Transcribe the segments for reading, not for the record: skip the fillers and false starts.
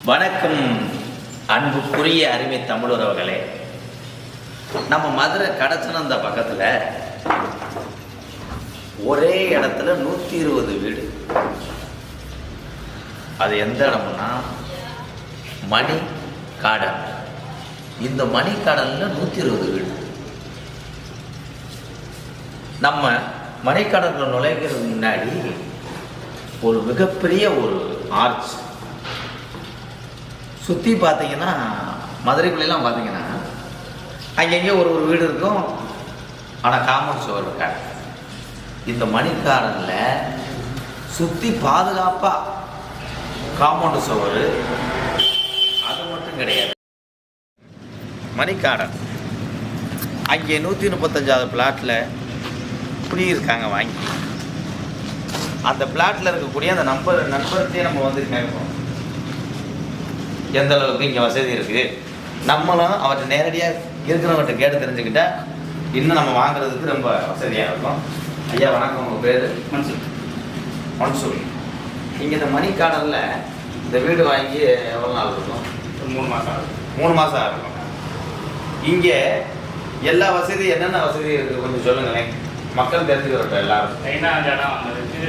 வணக்கம் அன்புக்குரிய அருமை தமிழுறவர்களே. நம்ம மதுரை கடச்சனந்த பக்கத்தில் ஒரே இடத்துல 120 வீடு. அது எந்த இடம்னா மணி கார்டன். இந்த மணி கார்டனில் 120 வீடு. நம்ம மணிக்காடனில் நுழைகிறதுக்கு முன்னாடி ஒரு மிகப்பெரிய ஒரு ஆர்ச். சுற்றி பார்த்தீங்கன்னா மதுரைக்குள்ளெல்லாம் பார்த்தீங்கன்னா அங்கங்கே ஒரு வீடு இருக்கும், ஆனால் காம்பவுண்ட் சுவர் இருக்காது. இந்த மணிக்காடனில் சுற்றி பாதுகாப்பாக காம்பவுண்டு சுவர் அது மட்டும் கிடையாது. மணிக்காடன் அங்கே 135வது பிளாட்டில் குடியிருக்காங்க வாங்கி. அந்த பிளாட்டில் இருக்கக்கூடிய அந்த நண்பர்கிட்டே நம்ம வந்து கேட்போம் எந்த அளவுக்கு இங்கே வசதி இருக்குது. நம்மளும் அவர்கிட்ட நேரடியாக இருக்கிறவங்கள்ட்ட கேட்டு தெரிஞ்சுக்கிட்டால் இன்னும் நம்ம வாங்குறதுக்கு ரொம்ப வசதியாக இருக்கும். ஐயா வணக்கம், உங்கள் பேர்? மன்சூர். இங்கே இந்த மணிக்காடனில் இந்த வீடு வாங்கி எவ்வளோ நாள் இருக்கும்? 3 மாதம் ஆகும். 3 மாதம் இருக்கும். இங்கே எல்லா வசதி என்னென்ன வசதி இருக்குது கொஞ்சம் சொல்லுங்களேன், மக்கள் தெரிஞ்சுக்கிறோம். எல்லாரும் மெயினாக அந்த இடம் வந்துட்டு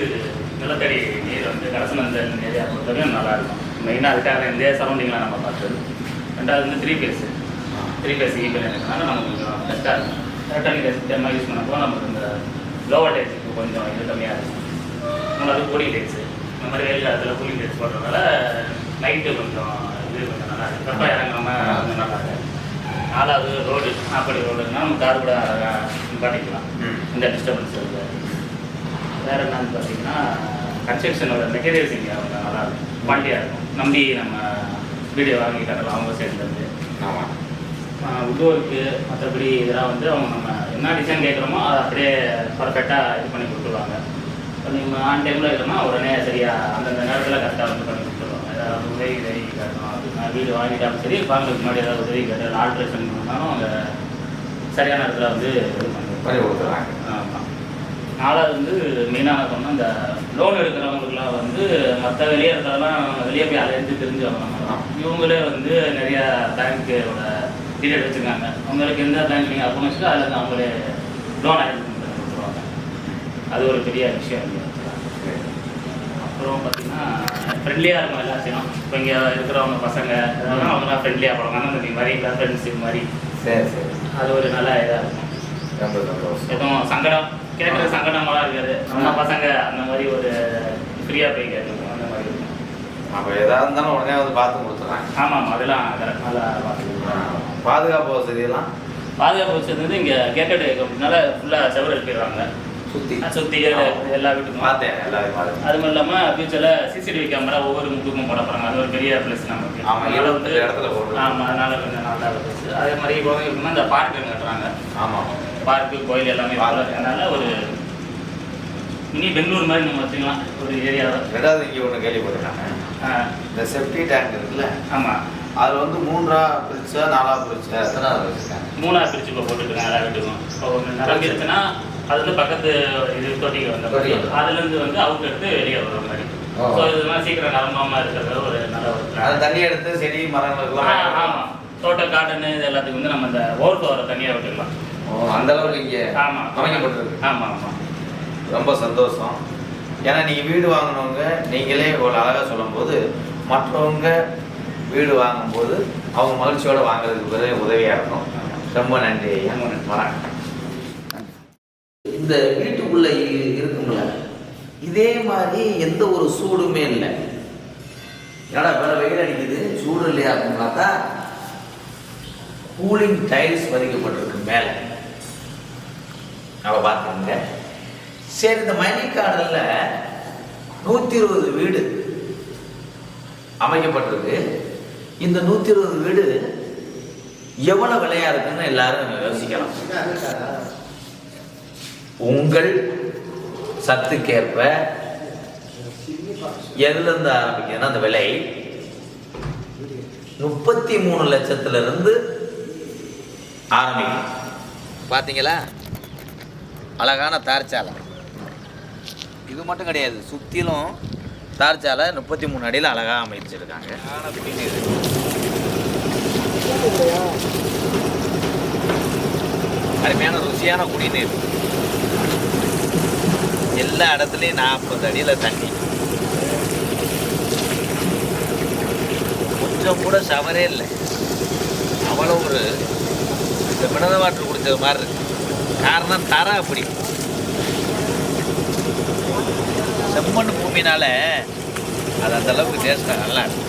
நிலத்தடி நீர் வந்து கடசனந்த ஏரியா பொறுத்தவரைக்கும் நல்லாயிருக்கும். மெயினாக அதுக்காக இந்த சரௌண்டிங்லாம் நம்ம பார்த்தது. ரெண்டாவது வந்து 3 ஃபேஸ் ஈபிள் இருக்கிறதுனால நமக்கு கொஞ்சம் பெஸ்ட்டாக இருக்கும். எலக்ட்ரானிக் டைமாக யூஸ் பண்ணப்போ நமக்கு இந்த லோவர் டைப்ஸுக்கு கொஞ்சம் இது கம்மியாக இருக்கும். மூணாவது கூலிங் டைப்ஸு, இந்த மாதிரி வெயில் காலத்தில் கூலிங் டைப்ஸ் போடுறதுனால நைட்டு கொஞ்சம் இது கொஞ்சம் நல்லா இருக்குது, வெப்பம் இறங்காமல் கொஞ்சம் நல்லா இருக்குது. நாலாவது ரோடு, நாற்படி ரோடுன்னா நம்ம கார் கூட பண்ணிக்கலாம், இந்த டிஸ்டர்பன்ஸ் இருக்குது. வேறு என்னன்னு பார்த்தீங்கன்னா கன்ஸ்ட்ரக்ஷனோட மெட்டீரியல்ஸ் இங்கே அவங்க நல்லா இருக்கும், குவாலிட்டியாக இருக்கும். நம்பி நம்ம வீடியோ வாங்கி கட்டலாம் அவங்க சைட்லேருந்து. ஆமாம், உட்ஒர்க்கு மற்றபடி இதெல்லாம் வந்து அவங்க நம்ம என்ன டிசைன் கேட்குறோமோ அதை அப்படியே பர்ஃபெக்டாக இது பண்ணி கொடுத்துருவாங்க. இப்போ நீங்கள் ஆன் டைமில் இருக்கோம்னா உடனே சரியாக அந்தந்த நேரத்தில் கரெக்டாக வந்து பண்ணி கொடுத்துருவாங்க. ஏதாவது உதவி கேட்கணும், அது வீடு வாங்கிட்டாலும் சரி, வாங்குறதுக்கு முன்னாடி ஏதாவது உதவி கேட்டால் ஆல்ட்ரேஷன் பண்ணாலும் அவங்க சரியான இடத்துல வந்து இது பண்ணி கொடுத்துருவாங்க. ஆமாம். நாலாவது வந்து மெயினாக சொன்னால் இந்த லோன் எடுக்கிறவங்களுக்குலாம் வந்து மற்ற வெளியே இருக்கிறதெல்லாம் வெளியே போய் அலைஞ்சு தெரிஞ்சு வாங்கலாம். இவங்களே வந்து நிறையா பேங்க்கோட டீட்டெயில் வச்சுருக்காங்க. அவங்களுக்கு எந்த பேங்க் நீங்கள் அக்கௌண்ட் வச்சுட்டு அதில் இருந்து அவங்களே லோன் ஆகிட்டு கொடுத்துருவாங்க. அது ஒரு பெரிய விஷயம் இல்லை. அப்புறம் பார்த்திங்கன்னா ஃப்ரெண்ட்லியாக இருக்கும் எல்லாத்தையும். இப்போ இங்கே இருக்கிறவங்க பசங்க அதெல்லாம் அவங்களாம் ஃப்ரெண்ட்லியாக போடுவாங்க, அண்ணன் தம்பி மாதிரி இல்லை ஃப்ரெண்ட்ஷிப் மாதிரி. சரி. அது ஒரு நல்ல இதாக இருக்கும். எதுவும் சங்கடம் கேட்குற சங்கடமெல்லாம் இருக்காது. நம்ம பசங்க அந்த மாதிரி ஒரு ஃப்ரீயாக போய் கேட்கணும், அந்த மாதிரி இருக்கும். அப்போ எதாக இருந்தாலும் உடனே வந்து பார்த்து கொடுத்துட்றாங்க. ஆமாம், அதெல்லாம் நல்லா பார்த்து கொடுக்குறாங்க. பாதுகாப்பு வசதியெல்லாம் பாதுகாப்பு வசதி வந்து இங்கே கேட்டட் கம்பெனினால ஃபுல்லாக செவல் எழுப்பிடுறாங்க சுற்றி எல்லா வீட்டுக்கும். பார்த்தேன் எல்லாரும். அது மட்டும் இல்லாமல் ஃபியூச்சரில் சிசிடிவி கேமரா ஒவ்வொரு முட்டுக்கும் போட போகிறாங்க. அது ஒரு பெரிய ப்ளஸ் நமக்கு. அதனால வந்து இடத்துல போடுறோம். ஆமாம், அதனால கொஞ்சம் நல்லா ப்ளஸ். அதே மாதிரி குழந்தைங்களுக்குன்னா இந்த பார்க்கு கட்டுறாங்க. ஆமாம், பார்க்கு கோயில் எல்லாமே அதனால ஒரு மினி பெங்களூர் மாதிரி நம்ம வச்சுக்கலாம் ஒரு ஏரியாவை. ரெண்டாவது இங்கே ஒன்று கேள்விப்பட்டிருக்காங்க, இந்த செப்டி டேங்க் இருக்குல்ல. ஆமாம், அதில் வந்து 3ஆ பிரிச்சா 4ஆ பிரிச்சா எத்தனாவது வச்சுருக்காங்க? 3ஆ பிரிச்சு இப்போ போட்டுருக்காங்க எல்லா வீட்டுக்கும். இப்போ ஒன்று நிரம்பிருச்சுன்னா அது வந்து பக்கத்து இது தொட்டிக்கு வந்த மாதிரி அதுலேருந்து வந்து அவுட் எடுத்து வெளியே வர மாதிரி. ஸோ இதெல்லாம் சீக்கிரம் நிரம்பாமல் இருக்கிறது ஒரு நல்ல ஒரு அது தண்ணி எடுத்து செடி மரங்களுக்குலாம். ஆமாம், தோட்டம் காட்டனு இது எல்லாத்துக்கும் வந்து நம்ம இந்த ஓவர் வர தண்ணியாக விட்டுக்கலாம். அந்த அளவுக்கு இங்கே ஆமாம் அமைக்கப்பட்டிருக்கு. ஆமாம் ஆமாம், ரொம்ப சந்தோஷம். ஏன்னா நீங்கள் வீடு வாங்கினவங்க நீங்களே இவ்வளோ அழகாக சொல்லும்போது மற்றவங்க வீடு வாங்கும்போது அவங்க மகிழ்ச்சியோடு வாங்குறதுக்கு உதவியாக இருக்கும். ரொம்ப நன்றி ஐயா. வணக்கம். இந்த வீட்டுக்குள்ள இருக்குங்களா இதே மாதிரி எந்த ஒரு சூடுமே இல்லை. ஏன்னா வேற வெயில் அடிக்குது, சூடு இல்லையா அப்படின்னு பார்த்தா கூலிங் டைல்ஸ் பதிக்கப்பட்டிருக்கு மேலே. அவ பார்த்துங்க. சரி, இந்த மணிக்காடல்ல 120 வீடு அமைக்கப்பட்டிருக்கு. இந்த 120 வீடு எவ்வளவு விலையா இருக்குன்னு எல்லாரும் யோசிக்கலாம். உங்கள் சத்துக்கேற்ப எதுல இருந்து ஆரம்பிக்குதுன்னா அந்த விலை 33 லட்சத்திலிருந்து ஆரம்பிக்கும். பார்த்தீங்களா, அழகான தார்ச்சாலை. இது மட்டும் கிடையாது, சுற்றிலும் தார் சாலை 33 அடியில் அழகாக அமைச்சிருக்காங்க. குடிநீர் அருமையான ருசியான குடிநீர். எல்லா இடத்துலையும் 40 அடியில் தண்ணி. கொஞ்சம் கூட ஷவரே இல்லை. அவ்வளோ ஒரு இந்த மினரல் வாட்டர் குடித்தது மாதிரி இருக்கு. காரணம் தர அப்படி செம்மண் பூமினால அது அந்த அளவுக்கு டேஸ்ட்டாக நல்லா இருக்கு.